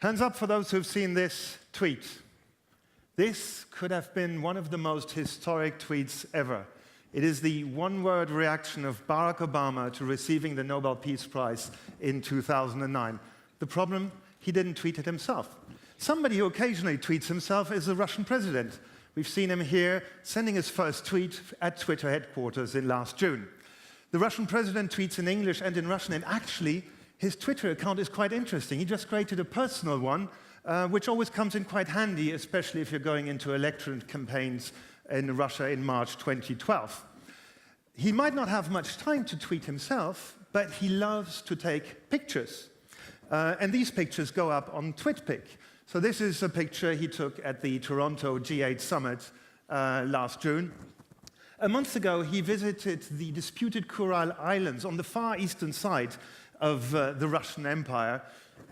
Hands up for those who've seen this tweet. This could have been one of the most historic tweets ever. It is the one-word reaction of Barack Obama to receiving the Nobel Peace Prize in 2009. The problem, he didn't tweet it himself. Somebody who occasionally tweets himself is the Russian president. We've seen him here sending his first tweet at Twitter headquarters in last June. The Russian president tweets in English and in Russian, and actually, his Twitter account is quite interesting. He just created a personal one, which always comes in quite handy, especially if you're going into election campaigns in Russia in March 2012. He might not have much time to tweet himself, but he loves to take pictures. And these pictures go up on TwitPic. So this is a picture he took at the Toronto G8 summit last June. A month ago, he visited the disputed Kuril Islands on the far eastern side of the Russian Empire,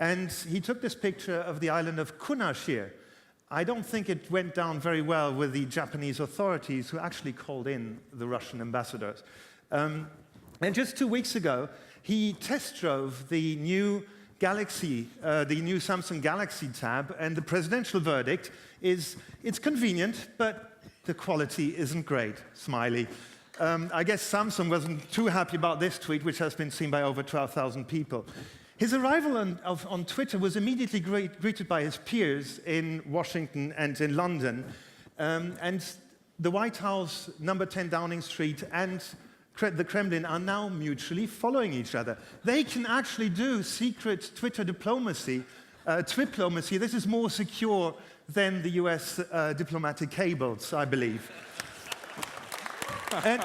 and he took this picture of the island of Kunashir. I don't think it went down very well with the Japanese authorities, who actually called in the Russian ambassadors. And just 2 weeks ago, he test drove the new Galaxy, the new Samsung Galaxy Tab, and the presidential verdict is, it's convenient, but the quality isn't great, smiley. I guess Samsung wasn't too happy about this tweet, which has been seen by over 12,000 people. His arrival on Twitter was immediately greeted by his peers in Washington and in London. And the White House, number 10 Downing Street, and the Kremlin are now mutually following each other. They can actually do secret Twitter diplomacy, Twitplomacy. This is more secure than the US diplomatic cables, I believe. And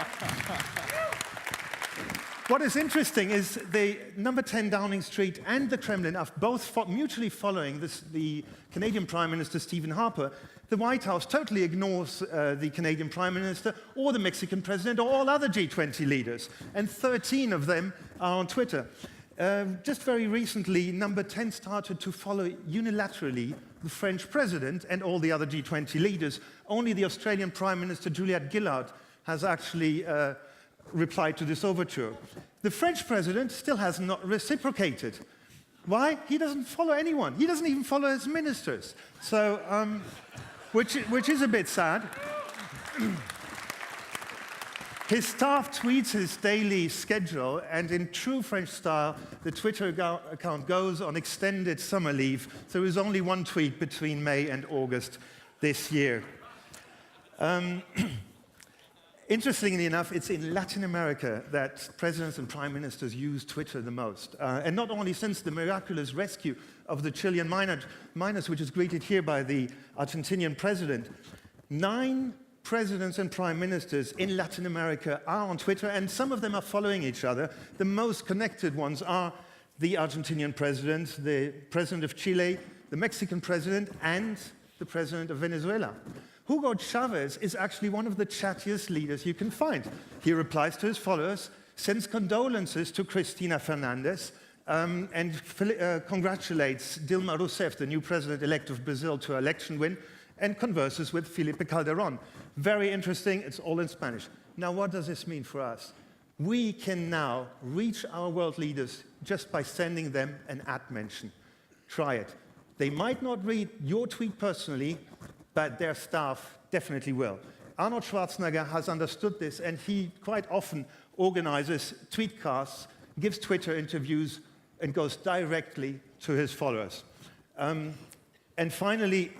what is interesting is the number 10 Downing Street and the Kremlin are both mutually following the Canadian Prime Minister, Stephen Harper. The White House totally ignores the Canadian Prime Minister or the Mexican President or all other G20 leaders. And 13 of them are on Twitter. Just very recently, number 10 started to follow unilaterally the French President and all the other G20 leaders. Only the Australian Prime Minister, Juliette Gillard, has actually replied to this overture. The French President still has not reciprocated. Why? He doesn't follow anyone. He doesn't even follow his ministers. So, which is a bit sad. His staff tweets his daily schedule, and in true French style, the Twitter account goes on extended summer leave. So there is only one tweet between May and August this year. Interestingly enough, it's in Latin America that presidents and prime ministers use Twitter the most. And not only since the miraculous rescue of the Chilean miners, which is greeted here by the Argentinian president. 9 presidents and prime ministers in Latin America are on Twitter, and some of them are following each other. The most connected ones are the Argentinian president, the president of Chile, the Mexican president, and the president of Venezuela. Hugo Chavez is actually one of the chattiest leaders you can find. He replies to his followers, sends condolences to Cristina Fernandez, and congratulates Dilma Rousseff, the new president-elect of Brazil, to her election win, and converses with Felipe Calderón. Very interesting, it's all in Spanish. Now, what does this mean for us? We can now reach our world leaders just by sending them an @mention. Try it. They might not read your tweet personally, but their staff definitely will. Arnold Schwarzenegger has understood this, and he quite often organizes tweetcasts, gives Twitter interviews, and goes directly to his followers. And finally,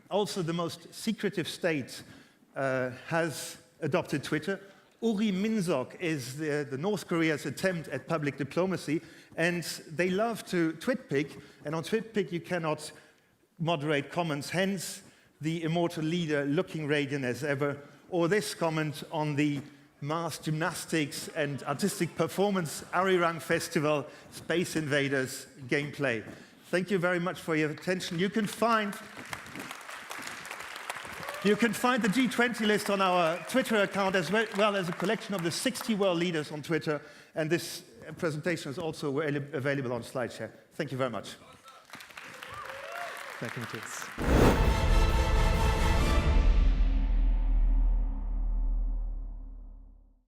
also the most secretive state has adopted Twitter. Uri Minzok is the North Korea's attempt at public diplomacy, and they love to TwitPic, and on TwitPic you cannot moderate comments, hence the immortal leader looking radiant as ever, or this comment on the mass gymnastics and artistic performance Arirang Festival Space Invaders gameplay. Thank you very much for your attention. You can find the G20 list on our Twitter account, as well as a collection of the 60 world leaders on Twitter, and this presentation is also available on SlideShare. Thank you very much. Thank you, Matthias.